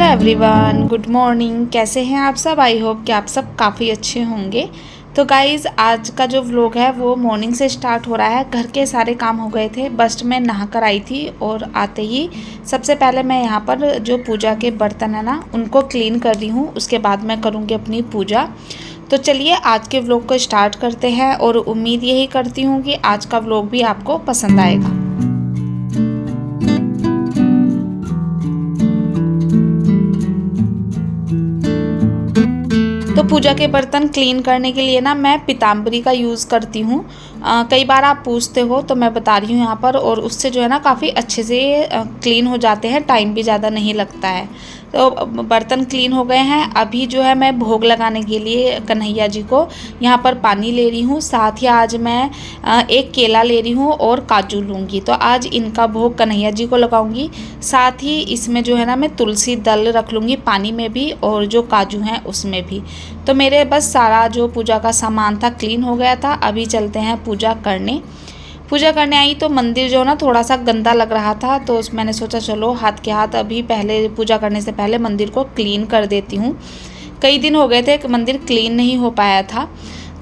Hello everyone, good morning. कैसे हैं आप सब? आई होप कि आप सब काफ़ी अच्छे होंगे। तो गाइज़, आज का जो व्लॉग है वो मॉर्निंग से स्टार्ट हो रहा है। घर के सारे काम हो गए थे, बस मैं नहा कर आई थी और आते ही सबसे पहले मैं यहाँ पर जो पूजा के बर्तन है ना उनको क्लीन कर रही हूँ। उसके बाद मैं करूँगी अपनी पूजा। तो चलिए आज के व्लॉग को स्टार्ट करते हैं और उम्मीद यही करती हूँ कि आज का व्लॉग भी आपको पसंद आएगा। तो पूजा के बर्तन क्लीन करने के लिए ना मैं पीताम्बरी का यूज़ करती हूँ। कई बार आप पूछते हो तो मैं बता रही हूँ यहाँ पर, और उससे जो है ना काफ़ी अच्छे से क्लीन हो जाते हैं, टाइम भी ज़्यादा नहीं लगता है। तो बर्तन क्लीन हो गए हैं। अभी जो है मैं भोग लगाने के लिए कन्हैया जी को यहाँ पर पानी ले रही हूँ। साथ ही आज मैं एक केला ले रही हूँ और काजू लूँगी। तो आज इनका भोग कन्हैया जी को लगाऊंगी। साथ ही इसमें जो है ना मैं तुलसी दल रख लूँगी, पानी में भी और जो काजू हैं उसमें भी। तो मेरे बस सारा जो पूजा का सामान था क्लीन हो गया था। अभी चलते हैं पूजा करने आई। तो मंदिर जो ना थोड़ा सा गंदा लग रहा था, तो मैंने सोचा चलो हाथ के हाथ अभी पहले पूजा करने से पहले मंदिर को क्लीन कर देती हूँ। कई दिन हो गए थे कि मंदिर क्लीन नहीं हो पाया था।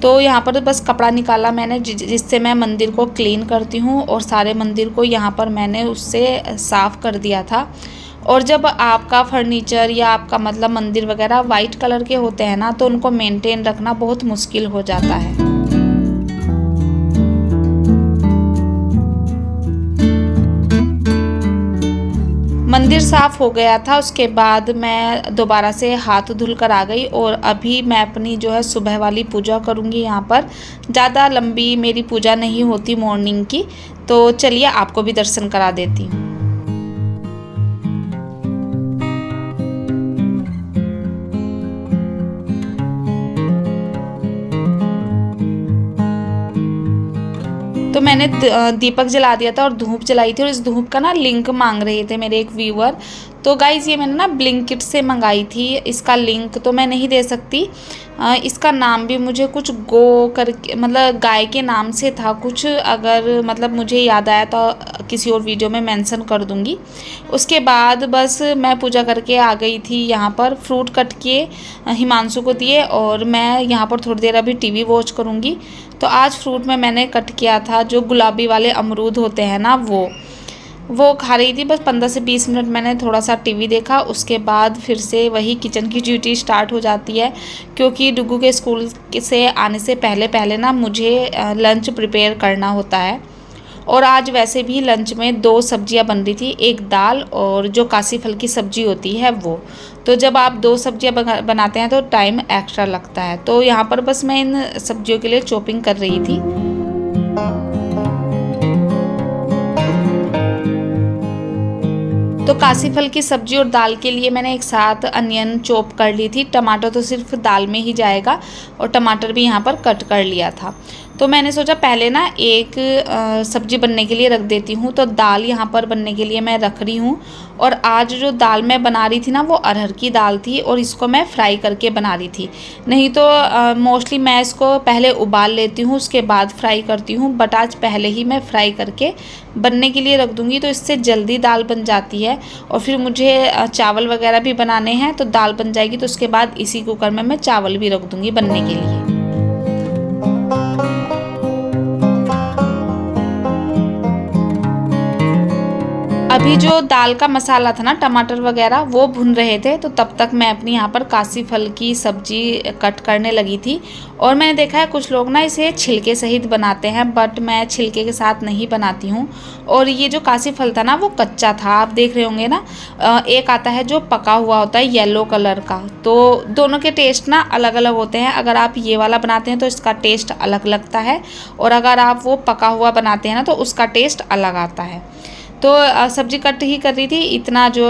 तो यहाँ पर बस कपड़ा निकाला मैंने जिससे मैं मंदिर को क्लीन करती हूँ, और सारे मंदिर को यहाँ पर मैंने उससे साफ़ कर दिया था। और जब आपका फर्नीचर या आपका मतलब मंदिर वगैरह वाइट कलर के होते हैं ना, तो उनको मेंटेन रखना बहुत मुश्किल हो जाता है। मंदिर साफ़ हो गया था। उसके बाद मैं दोबारा से हाथ धुल कर आ गई, और अभी मैं अपनी जो है सुबह वाली पूजा करूँगी। यहाँ पर ज़्यादा लंबी मेरी पूजा नहीं होती मॉर्निंग की। तो चलिए आपको भी दर्शन करा देती हूँ। तो मैंने दीपक जला दिया था और धूप जलाई थी, और इस धूप का ना लिंक मांग रहे थे मेरे एक व्यूअर। तो गाइज़ ये मैंने ना ब्लिंकिट से मंगाई थी। इसका लिंक तो मैं नहीं दे सकती। इसका नाम भी मुझे कुछ गो करके मतलब गाय के नाम से था कुछ। अगर मतलब मुझे याद आया तो किसी और वीडियो में मेंशन कर दूंगी। उसके बाद बस मैं पूजा करके आ गई थी। यहाँ पर फ्रूट कट के हिमांशु को दिए, और मैं यहाँ पर थोड़ी देर अभी टीवी वॉच करूँगी। तो आज फ्रूट में मैंने कट किया था जो गुलाबी वाले अमरूद होते हैं ना, वो खा रही थी। बस 15 से 20 मिनट मैंने थोड़ा सा टीवी देखा। उसके बाद फिर से वही किचन की ड्यूटी स्टार्ट हो जाती है, क्योंकि डुगू के स्कूल से आने से पहले पहले ना मुझे लंच प्रिपेयर करना होता है। और आज वैसे भी लंच में 2 सब्जियां बन रही थी, एक दाल और जो कासी फल की सब्जी होती है वो। तो जब आप 2 सब्जियां बनाते हैं तो टाइम एक्स्ट्रा लगता है। तो यहाँ पर बस मैं इन सब्जियों के लिए चॉपिंग कर रही थी। तो कासी फल की सब्जी और दाल के लिए मैंने एक साथ अनियन चॉप कर ली थी। टमाटर तो सिर्फ दाल में ही जाएगा, और टमाटर भी यहाँ पर कट कर लिया था। तो मैंने सोचा पहले ना एक सब्जी बनने के लिए रख देती हूँ। तो दाल यहाँ पर बनने के लिए मैं रख रही हूँ। और आज जो दाल मैं बना रही थी ना वो अरहर की दाल थी, और इसको मैं फ्राई करके बना रही थी। नहीं तो मोस्टली मैं इसको पहले उबाल लेती हूँ, उसके बाद फ्राई करती हूँ। बट आज पहले ही मैं फ्राई करके बनने के लिए रख दूँगी, तो इससे जल्दी दाल बन जाती है। और फिर मुझे चावल वगैरह भी बनाने हैं, तो दाल बन जाएगी तो उसके बाद इसी कुकर में मैं चावल भी रख दूँगी बनने के लिए। अभी जो दाल का मसाला था ना, टमाटर वगैरह वो भुन रहे थे, तो तब तक मैं अपनी यहाँ पर कासी फल की सब्जी कट करने लगी थी। और मैंने देखा है कुछ लोग ना इसे छिलके सहित बनाते हैं, बट मैं छिलके के साथ नहीं बनाती हूँ। और ये जो कासी फल था ना वो कच्चा था, आप देख रहे होंगे ना। एक आता है जो पका हुआ होता है येलो कलर का। तो दोनों के टेस्ट ना अलग अलग होते हैं। अगर आप ये वाला बनाते हैं तो इसका टेस्ट अलग लगता है, और अगर आप वो पका हुआ बनाते हैं ना तो उसका टेस्ट अलग आता है। तो सब्जी कट ही कर रही थी, इतना जो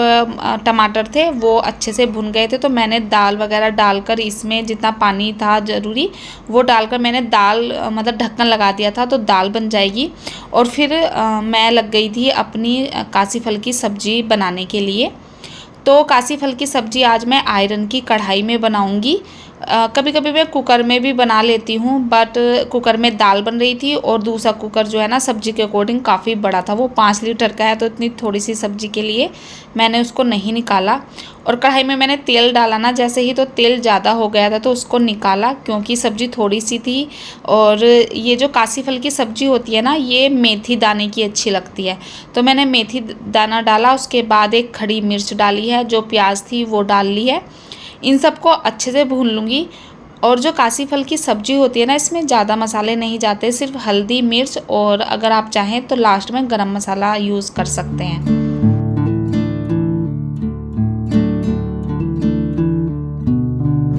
टमाटर थे वो अच्छे से भुन गए थे। तो मैंने दाल वगैरह डालकर इसमें जितना पानी था ज़रूरी वो डालकर मैंने दाल मतलब ढक्कन लगा दिया था, तो दाल बन जाएगी। और फिर मैं लग गई थी अपनी कासी फल की सब्जी बनाने के लिए। तो कासी फल की सब्ज़ी आज मैं आयरन की कढ़ाई में बनाऊंगी। कभी कभी मैं कुकर में भी बना लेती हूँ, बट कुकर में दाल बन रही थी और दूसरा कुकर जो है ना सब्जी के अकॉर्डिंग काफ़ी बड़ा था, वो 5 लीटर का है, तो इतनी थोड़ी सी सब्जी के लिए मैंने उसको नहीं निकाला। और कढ़ाई में मैंने तेल डाला ना जैसे ही, तो तेल ज़्यादा हो गया था तो उसको निकाला, क्योंकि सब्ज़ी थोड़ी सी थी। और ये जो कासी फल की सब्ज़ी होती है ना, ये मेथी दाने की अच्छी लगती है, तो मैंने मेथी दाना डाला। उसके बाद एक खड़ी मिर्च डाली है, जो प्याज थी वो डाल ली है। इन सबको अच्छे से भून लूँगी। और जो कासी फल की सब्ज़ी होती है ना, इसमें ज़्यादा मसाले नहीं जाते, सिर्फ हल्दी मिर्च, और अगर आप चाहें तो लास्ट में गरम मसाला यूज़ कर सकते हैं।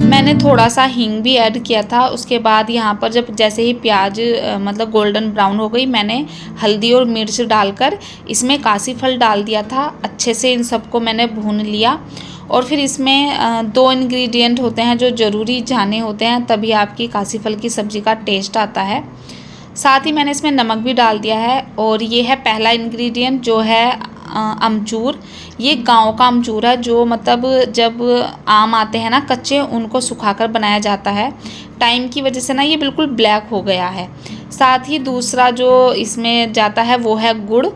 मैंने थोड़ा सा हींग भी ऐड किया था। उसके बाद यहाँ पर जब जैसे ही प्याज मतलब गोल्डन ब्राउन हो गई, मैंने हल्दी और मिर्च डालकर इसमें कासी फल डाल दिया था। अच्छे से इन सबको मैंने भून लिया। और फिर इसमें 2 इंग्रेडिएंट होते हैं जो ज़रूरी जाने होते हैं, तभी आपकी कासी फल की सब्ज़ी का टेस्ट आता है। साथ ही मैंने इसमें नमक भी डाल दिया है। और ये है पहला इंग्रेडिएंट, जो है अमचूर। ये गांव का अमचूर है, जो मतलब जब आम आते हैं ना कच्चे, उनको सुखाकर बनाया जाता है। टाइम की वजह से ना ये बिल्कुल ब्लैक हो गया है। साथ ही दूसरा जो इसमें जाता है वो है गुड़।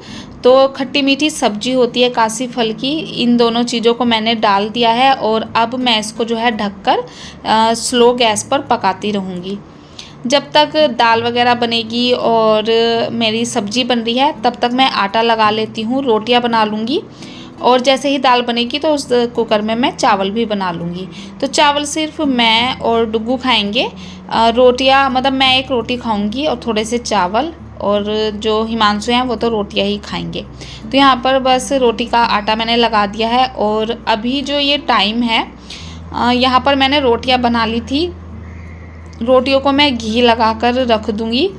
तो खट्टी मीठी सब्जी होती है कासी फल की। इन दोनों चीज़ों को मैंने डाल दिया है और अब मैं इसको जो है ढककर स्लो गैस पर पकाती रहूँगी जब तक दाल वगैरह बनेगी और मेरी सब्ज़ी बन रही है। तब तक मैं आटा लगा लेती हूँ, रोटियां बना लूँगी। और जैसे ही दाल बनेगी तो उस कुकर में मैं चावल भी बना लूँगी। तो चावल सिर्फ मैं और डुग्गू खाएंगे। रोटियां मतलब मैं एक रोटी खाऊँगी और थोड़े से चावल, और जो हिमांशु हैं वो तो रोटियां ही खाएंगे। तो यहाँ पर बस रोटी का आटा मैंने लगा दिया है। और अभी जो ये टाइम है, यहाँ पर मैंने रोटियां बना ली थी। रोटियों को मैं घी लगाकर रख दूँगी।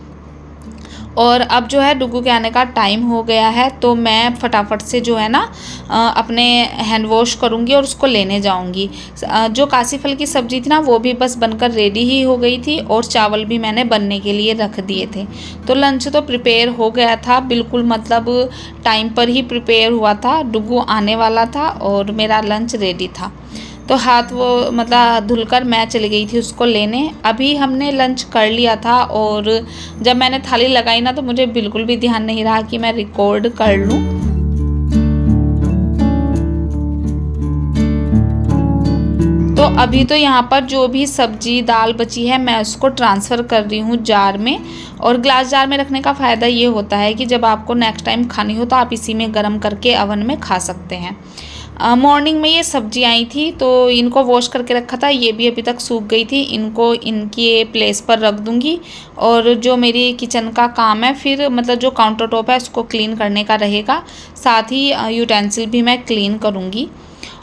और अब जो है डुग्गू के आने का टाइम हो गया है, तो मैं फटाफट से जो है ना अपने हैंड वॉश करूँगी और उसको लेने जाऊँगी। जो कासी फल की सब्ज़ी थी ना, वो भी बस बनकर रेडी ही हो गई थी और चावल भी मैंने बनने के लिए रख दिए थे। तो लंच तो प्रिपेयर हो गया था, बिल्कुल मतलब टाइम पर ही प्रिपेयर हुआ था। डुग्गू आने वाला था और मेरा लंच रेडी था। तो हाथ वो मतलब धुलकर मैं चली गई थी उसको लेने। अभी हमने लंच कर लिया था और जब मैंने थाली लगाई ना, तो मुझे बिल्कुल भी ध्यान नहीं रहा कि मैं रिकॉर्ड कर लूँ। तो अभी तो यहाँ पर जो भी सब्जी दाल बची है, मैं उसको ट्रांसफ़र कर रही हूँ जार में। और ग्लास जार में रखने का फ़ायदा ये होता है कि जब आपको नेक्स्ट टाइम खानी हो तो आप इसी में गर्म करके अवन में खा सकते हैं। मॉर्निंग में ये सब्जी आई थी, तो इनको वॉश करके रखा था, ये भी अभी तक सूख गई थी। इनको इनकी प्लेस पर रख दूँगी। और जो मेरी किचन का काम है, फिर मतलब जो काउंटर टॉप है उसको क्लीन करने का रहेगा। साथ ही यूटेंसिल भी मैं क्लीन करूँगी।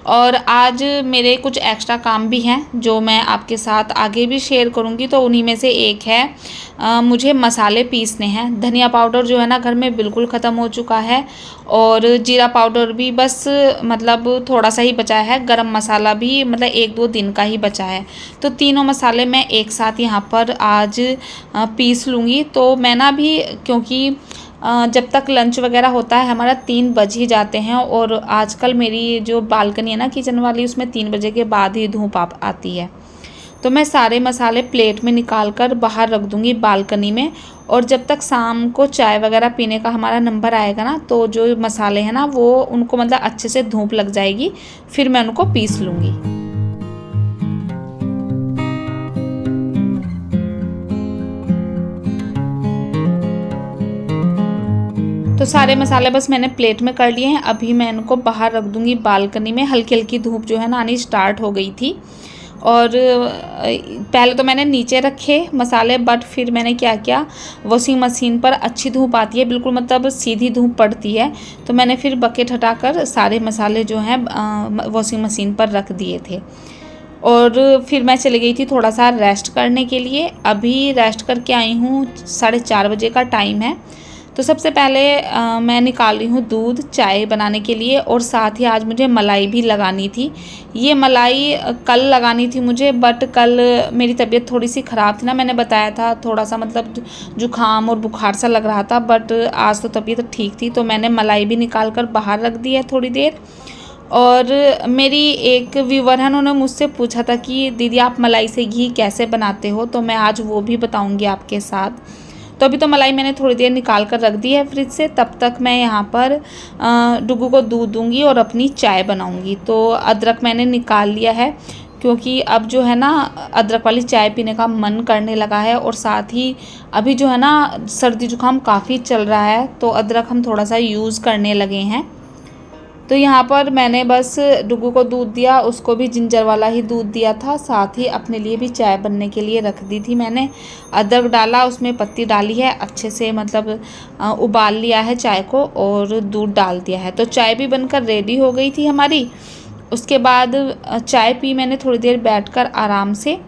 और आज मेरे कुछ एक्स्ट्रा काम भी हैं जो मैं आपके साथ आगे भी शेयर करूंगी। तो उन्हीं में से एक है मुझे मसाले पीसने हैं। धनिया पाउडर जो है ना घर में बिल्कुल ख़त्म हो चुका है, और जीरा पाउडर भी बस मतलब थोड़ा सा ही बचा है। गरम मसाला भी मतलब 1-2 दिन का ही बचा है। तो तीनों मसाले मैं एक साथ यहाँ पर आज पीस लूँगी। तो मैं ना भी, क्योंकि जब तक लंच वगैरह होता है हमारा 3 बज ही जाते हैं। और आजकल मेरी जो बालकनी है ना किचन वाली, उसमें 3 बजे के बाद ही धूप आती है। तो मैं सारे मसाले प्लेट में निकाल कर बाहर रख दूँगी बालकनी में। और जब तक शाम को चाय वगैरह पीने का हमारा नंबर आएगा ना, तो जो मसाले हैं ना वो उनको मतलब अच्छे से धूप लग जाएगी, फिर मैं उनको पीस लूँगी। तो सारे मसाले बस मैंने प्लेट में कर लिए हैं। अभी मैं इनको बाहर रख दूँगी बालकनी में। हल्की हल्की धूप जो है ना आनी स्टार्ट हो गई थी। और पहले तो मैंने नीचे रखे मसाले, बट फिर मैंने क्या किया, वॉशिंग मशीन पर अच्छी धूप आती है, बिल्कुल मतलब सीधी धूप पड़ती है। तो मैंने फिर बकेट हटाकर सारे मसाले जो हैं वॉशिंग मशीन पर रख दिए थे। और फिर मैं चली गई थी थोड़ा सा रेस्ट करने के लिए। अभी रेस्ट करके आई हूँ, 4:30 बजे का टाइम है। तो सबसे पहले मैं निकाल रही हूँ दूध चाय बनाने के लिए। और साथ ही आज मुझे मलाई भी लगानी थी। ये मलाई कल लगानी थी मुझे, बट कल मेरी तबीयत थोड़ी सी ख़राब थी ना, मैंने बताया था, थोड़ा सा मतलब जुकाम और बुखार सा लग रहा था। बट आज तो तबीयत ठीक थी, तो मैंने मलाई भी निकाल कर बाहर रख दी है थोड़ी देर। और मेरी एक व्यूवर है, उन्होंने मुझसे पूछा था कि दीदी आप मलाई से घी कैसे बनाते हो, तो मैं आज वो भी बताऊंगी आपके साथ। तो अभी तो मलाई मैंने थोड़ी देर निकाल कर रख दी है फ्रिज से, तब तक मैं यहाँ पर डुगू को दूध दूंगी और अपनी चाय बनाऊंगी। तो अदरक मैंने निकाल लिया है, क्योंकि अब जो है ना अदरक वाली चाय पीने का मन करने लगा है, और साथ ही अभी जो है ना सर्दी जुकाम काफ़ी चल रहा है, तो अदरक हम थोड़ा सा यूज़ करने लगे हैं। तो यहाँ पर मैंने बस डुगू को दूध दिया, उसको भी जिंजर वाला ही दूध दिया था, साथ ही अपने लिए भी चाय बनने के लिए रख दी थी मैंने। अदरक डाला, उसमें पत्ती डाली है, अच्छे से मतलब उबाल लिया है चाय को और दूध डाल दिया है। तो चाय भी बनकर रेडी हो गई थी हमारी। उसके बाद चाय पी मैंने थोड़ी देर बैठकर आराम से।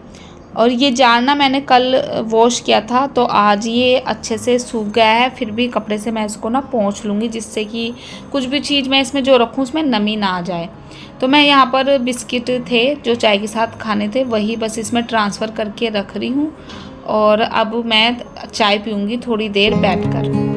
और ये जार ना मैंने कल वॉश किया था, तो आज ये अच्छे से सूख गया है। फिर भी कपड़े से मैं इसको ना पोंछ लूँगी, जिससे कि कुछ भी चीज़ मैं इसमें जो रखूँ उसमें नमी ना आ जाए। तो मैं यहाँ पर बिस्किट थे जो चाय के साथ खाने थे, वही बस इसमें ट्रांसफ़र करके रख रही हूँ। और अब मैं चाय पीऊँगी थोड़ी देर बैठकर।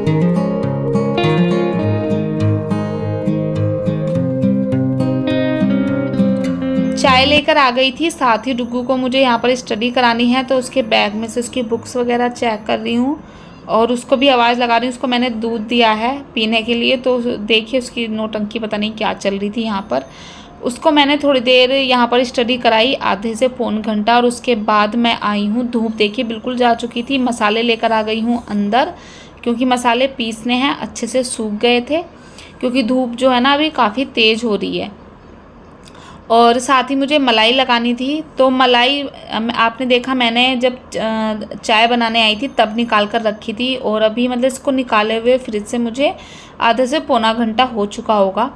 चाय लेकर आ गई थी, साथ ही डुगू को मुझे यहाँ पर स्टडी करानी है, तो उसके बैग में से उसकी बुक्स वगैरह चेक कर रही हूँ और उसको भी आवाज़ लगा रही हूँ। उसको मैंने दूध दिया है पीने के लिए, तो देखिए उसकी नौटंकी पता नहीं क्या चल रही थी यहाँ पर। उसको मैंने थोड़ी देर यहाँ पर स्टडी कराई, आधे से पौन घंटा, और उसके बाद मैं आई हूँ। धूप देखिए बिल्कुल जा चुकी थी। मसाले लेकर आ गई हूँ अंदर, क्योंकि मसाले पीसने हैं, अच्छे से सूख गए थे, क्योंकि धूप जो है ना अभी काफ़ी तेज़ हो रही है। और साथ ही मुझे मलाई लगानी थी, तो मलाई आपने देखा मैंने जब चाय बनाने आई थी तब निकाल कर रखी थी, और अभी मतलब इसको निकाले हुए फ्रिज से मुझे आधे से पौना घंटा हो चुका होगा।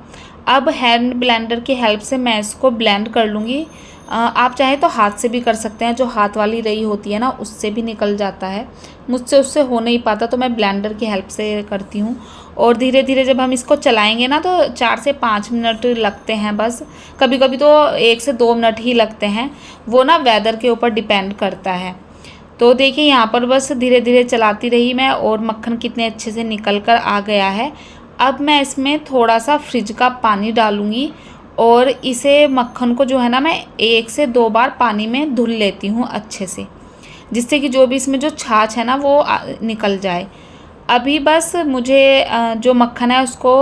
अब हैंड ब्लेंडर की हेल्प से मैं इसको ब्लेंड कर लूँगी। आप चाहे तो हाथ से भी कर सकते हैं, जो हाथ वाली रही होती है ना उससे भी निकल जाता है। मुझसे उससे हो नहीं पाता, तो मैं ब्लेंडर की हेल्प से करती हूँ। और धीरे धीरे जब हम इसको चलाएंगे ना, तो 4 से 5 मिनट लगते हैं बस, कभी कभी तो 1 से 2 मिनट ही लगते हैं, वो ना वेदर के ऊपर डिपेंड करता है। तो देखिए यहाँ पर बस धीरे धीरे चलाती रही मैं, और मक्खन कितने अच्छे से निकल कर आ गया है। अब मैं इसमें थोड़ा सा फ्रिज का पानी डालूँगी, और इसे मक्खन को जो है ना मैं 1 से 2 बार पानी में धुल लेती हूँ अच्छे से, जिससे कि जो भी इसमें जो छाछ है ना वो निकल जाए। अभी बस मुझे जो मक्खन है उसको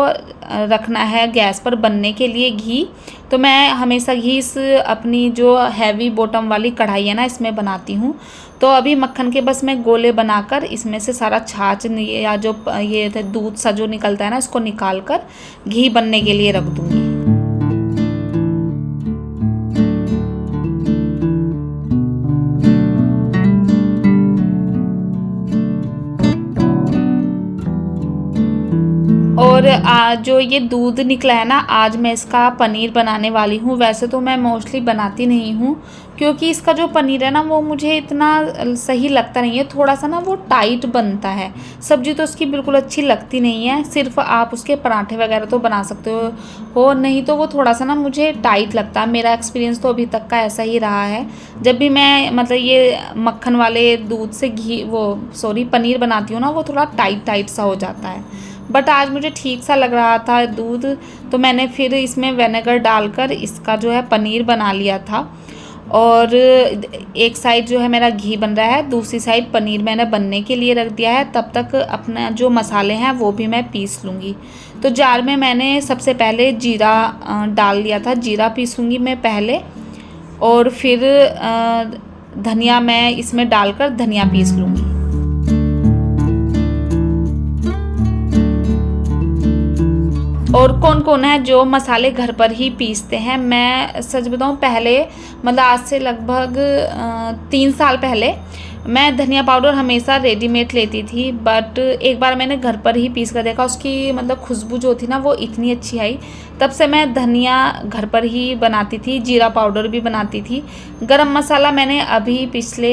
रखना है गैस पर बनने के लिए घी। तो मैं हमेशा घी इस अपनी जो हैवी बॉटम वाली कढ़ाई है ना इसमें बनाती हूँ। तो अभी मक्खन के बस मैं गोले बनाकर इसमें से सारा छाछ या जो ये दूध सा जो निकलता है ना, इसको निकाल कर घी बनने के लिए रख दूँगी। और जो ये दूध निकला है ना, आज मैं इसका पनीर बनाने वाली हूँ। वैसे तो मैं मोस्टली बनाती नहीं हूँ, क्योंकि इसका जो पनीर है ना वो मुझे इतना सही लगता नहीं है, थोड़ा सा ना वो टाइट बनता है। सब्जी तो उसकी बिल्कुल अच्छी लगती नहीं है, सिर्फ आप उसके पराठे वगैरह तो बना सकते हो, नहीं तो वो थोड़ा सा ना मुझे टाइट लगता है। मेरा एक्सपीरियंस तो अभी तक का ऐसा ही रहा है। जब भी मैं मतलब ये मक्खन वाले दूध से पनीर बनाती हूँ ना, वो थोड़ा टाइट सा हो जाता है। बट आज मुझे ठीक सा लग रहा था दूध, तो मैंने फिर इसमें विनेगर डालकर इसका जो है पनीर बना लिया था। और एक साइड जो है मेरा घी बन रहा है, दूसरी साइड पनीर मैंने बनने के लिए रख दिया है। तब तक अपना जो मसाले हैं वो भी मैं पीस लूँगी। तो जार में मैंने सबसे पहले जीरा डाल लिया था, जीरा पीसूँगी मैं पहले, और फिर धनिया मैं इसमें डालकर धनिया पीस लूँगी। और कौन कौन है जो मसाले घर पर ही पीसते हैं? मैं सच बताऊं, पहले मतलब आज से लगभग 3 साल पहले मैं धनिया पाउडर हमेशा रेडीमेड लेती थी, बट एक बार मैंने घर पर ही पीस कर देखा, उसकी मतलब खुशबू जो थी ना वो इतनी अच्छी आई। तब से मैं धनिया घर पर ही बनाती थी, जीरा पाउडर भी बनाती थी। गरम मसाला मैंने अभी पिछले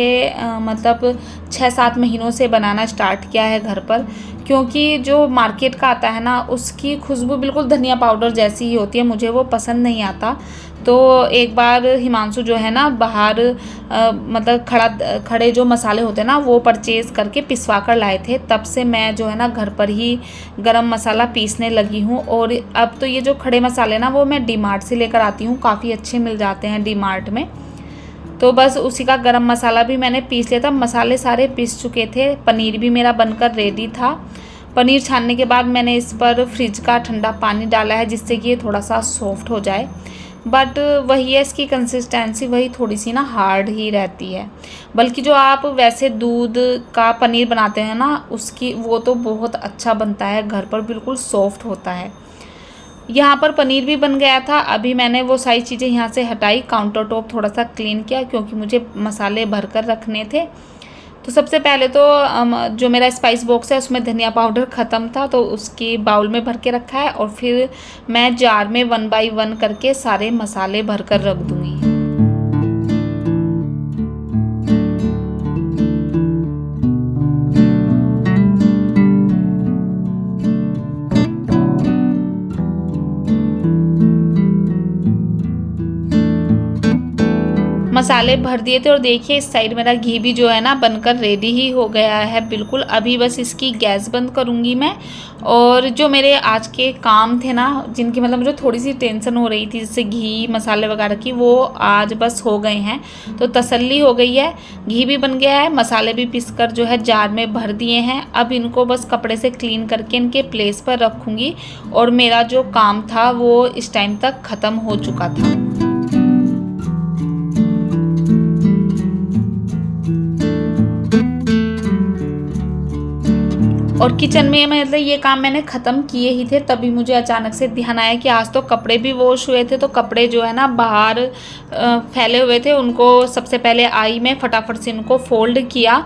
मतलब 6-7 महीनों से बनाना स्टार्ट किया है घर पर, क्योंकि जो मार्केट का आता है ना उसकी खुशबू बिल्कुल धनिया पाउडर जैसी ही होती है, मुझे वो पसंद नहीं आता। तो एक बार हिमांशु जो है ना बाहर मतलब खड़े जो मसाले होते हैं ना वो परचेज़ करके पिसवा कर लाए थे, तब से मैं जो है ना घर पर ही गरम मसाला पीसने लगी हूँ। और अब तो ये जो खड़े मसाले ना वो मैं डी मार्ट से लेकर आती हूँ, काफ़ी अच्छे मिल जाते हैं डी मार्ट में। तो बस उसी का गरम मसाला भी मैंने पीस लिया था। मसाले सारे पीस चुके थे, पनीर भी मेरा बनकर रेडी था। पनीर छानने के बाद मैंने इस पर फ्रिज का ठंडा पानी डाला है जिससे कि ये थोड़ा सा सॉफ्ट हो जाए। बट वही है, इसकी कंसिस्टेंसी वही थोड़ी सी ना हार्ड ही रहती है। बल्कि जो आप वैसे दूध का पनीर बनाते हैं ना उसकी वो तो बहुत अच्छा बनता है, घर पर बिल्कुल सॉफ्ट होता है। यहाँ पर पनीर भी बन गया था। अभी मैंने वो सारी चीज़ें यहाँ से हटाई, काउंटर टॉप थोड़ा सा क्लीन किया क्योंकि मुझे मसाले भर कर रखने थे। तो सबसे पहले तो जो मेरा स्पाइस बॉक्स है उसमें धनिया पाउडर ख़त्म था तो उसकी बाउल में भर के रखा है, और फिर मैं जार में 1 बाय 1 करके सारे मसाले भर कर रख दूँगी। मसाले भर दिए थे और देखिए इस साइड मेरा घी भी जो है ना बनकर रेडी ही हो गया है बिल्कुल। अभी बस इसकी गैस बंद करूँगी मैं। और जो मेरे आज के काम थे ना जिनकी मतलब मुझे थोड़ी सी टेंशन हो रही थी जैसे घी मसाले वगैरह की, वो आज बस हो गए हैं तो तसल्ली हो गई है। घी भी बन गया है, मसाले भी पीस कर जो है जार में भर दिए हैं। अब इनको बस कपड़े से क्लीन करके इनके प्लेस पर रखूँगी और मेरा जो काम था वो इस टाइम तक ख़त्म हो चुका था। और किचन में मतलब ये काम मैंने ख़त्म किए ही थे, तभी मुझे अचानक से ध्यान आया कि आज तो कपड़े भी वॉश हुए थे। तो कपड़े जो है ना बाहर फैले हुए थे, उनको सबसे पहले आई मैं फटाफट से उनको फोल्ड किया।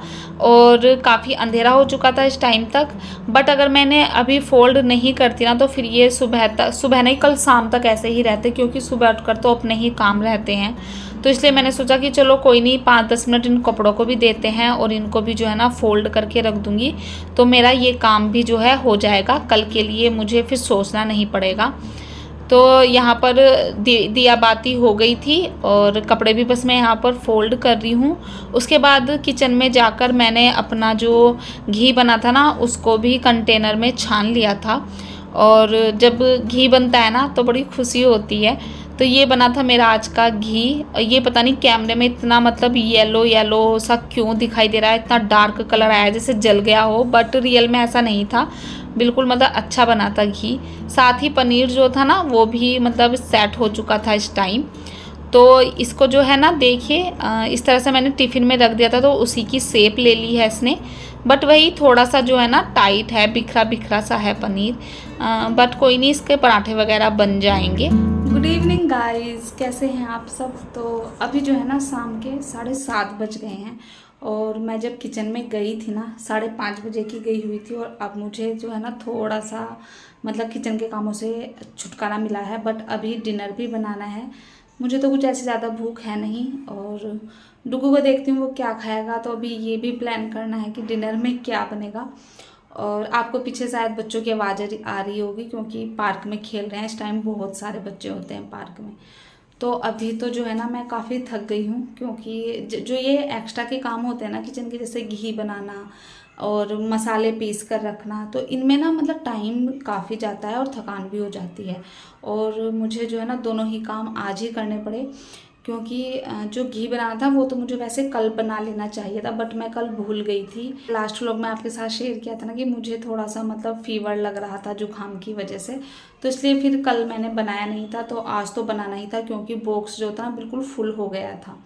और काफ़ी अंधेरा हो चुका था इस टाइम तक, बट अगर मैंने अभी फोल्ड नहीं करती ना तो फिर ये सुबह नहीं कल शाम तक ऐसे ही रहते, क्योंकि सुबह उठकर तो अपने ही काम रहते हैं। तो इसलिए मैंने सोचा कि चलो कोई नहीं 5-10 मिनट इन कपड़ों को भी देते हैं और इनको भी जो है ना फोल्ड करके रख दूँगी, तो मेरा ये काम भी जो है हो जाएगा। कल के लिए मुझे फिर सोचना नहीं पड़ेगा। तो यहाँ पर दिया बाती हो गई थी और कपड़े भी बस मैं यहाँ पर फोल्ड कर रही हूँ। उसके बाद किचन में जाकर मैंने अपना जो घी बना था ना उसको भी कंटेनर में छान लिया था। और जब घी बनता है ना तो बड़ी खुशी होती है। तो ये बना था मेरा आज का घी। ये पता नहीं कैमरे में इतना मतलब येलो येलो सा क्यों दिखाई दे रहा है, इतना डार्क कलर आया जैसे जल गया हो, बट रियल में ऐसा नहीं था, बिल्कुल मतलब अच्छा बना था घी। साथ ही पनीर जो था ना वो भी मतलब सेट हो चुका था इस टाइम। तो इसको जो है ना देखिए इस तरह से मैंने टिफ़िन में रख दिया था तो उसी की शेप ले ली है इसने। बट वही थोड़ा सा जो है ना टाइट है, बिखरा बिखरा सा है पनीर, बट कोई नहीं, इसके पराठे वगैरह बन जाएंगे। गुड इवनिंग गाइस, कैसे हैं आप सब। तो अभी जो है ना शाम के 7:30 बज गए हैं और मैं जब किचन में गई थी ना 5:30 बजे की गई हुई थी, और अब मुझे जो है ना थोड़ा सा मतलब किचन के कामों से छुटकारा मिला है। बट अभी डिनर भी बनाना है। मुझे तो कुछ ऐसी ज़्यादा भूख है नहीं, और डुगू को देखती हूँ वो क्या खाएगा। तो अभी ये भी प्लान करना है कि डिनर में क्या बनेगा। और आपको पीछे शायद बच्चों की आवाज़ आ रही होगी क्योंकि पार्क में खेल रहे हैं इस टाइम, बहुत सारे बच्चे होते हैं पार्क में। तो अभी तो जो है ना मैं काफ़ी थक गई हूँ, क्योंकि जो ये एक्स्ट्रा के काम होते हैं ना किचन के, जैसे घी बनाना और मसाले पीस कर रखना, तो इनमें ना मतलब टाइम काफ़ी जाता है और थकान भी हो जाती है। और मुझे जो है ना दोनों ही काम आज ही करने पड़े, क्योंकि जो घी बनाना था वो तो मुझे वैसे कल बना लेना चाहिए था, बट मैं कल भूल गई थी। लास्ट व्लॉग में आपके साथ शेयर किया था ना कि मुझे थोड़ा सा मतलब फीवर लग रहा था जुकाम की वजह से, तो इसलिए फिर कल मैंने बनाया नहीं था। तो आज तो बनाना ही था क्योंकि बॉक्स जो था बिल्कुल फुल हो गया था।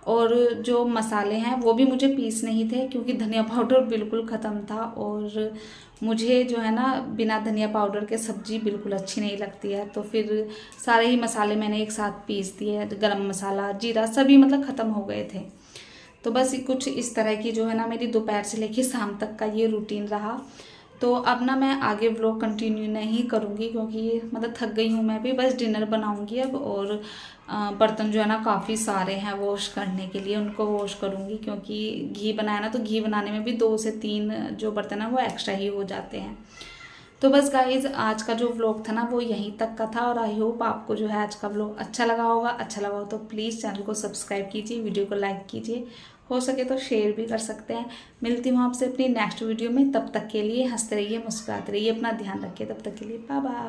और जो मसाले हैं वो भी मुझे पीसने ही थे क्योंकि धनिया पाउडर बिल्कुल ख़त्म था, और मुझे जो है ना बिना धनिया पाउडर के सब्ज़ी बिल्कुल अच्छी नहीं लगती है। तो फिर सारे ही मसाले मैंने एक साथ पीस दिए, गरम मसाला जीरा सभी मतलब ख़त्म हो गए थे। तो बस कुछ इस तरह की जो है ना मेरी दोपहर से लेकर शाम तक का ये रूटीन रहा। तो अब ना मैं आगे व्लॉग कंटिन्यू नहीं करूँगी क्योंकि मतलब थक गई हूँ मैं भी। बस डिनर बनाऊँगी अब, और बर्तन जो है ना काफ़ी सारे हैं वॉश करने के लिए, उनको वॉश करूँगी क्योंकि घी बनाया ना, तो घी बनाने में भी 2 से 3 जो बर्तन है वो एक्स्ट्रा ही हो जाते हैं। तो बस गाइज आज का जो व्लॉग था ना वो यहीं तक का था, और आई होप आपको जो है आज का व्लॉग अच्छा लगा होगा। अच्छा लगा हो तो प्लीज़ चैनल को सब्सक्राइब कीजिए, वीडियो को लाइक कीजिए, हो सके तो शेयर भी कर सकते हैं। मिलती हूँ आपसे अपनी नेक्स्ट वीडियो में, तब तक के लिए हंसते रहिए, मुस्कुराते रहिए, अपना ध्यान रखिए, तब तक के लिए बाय बाय।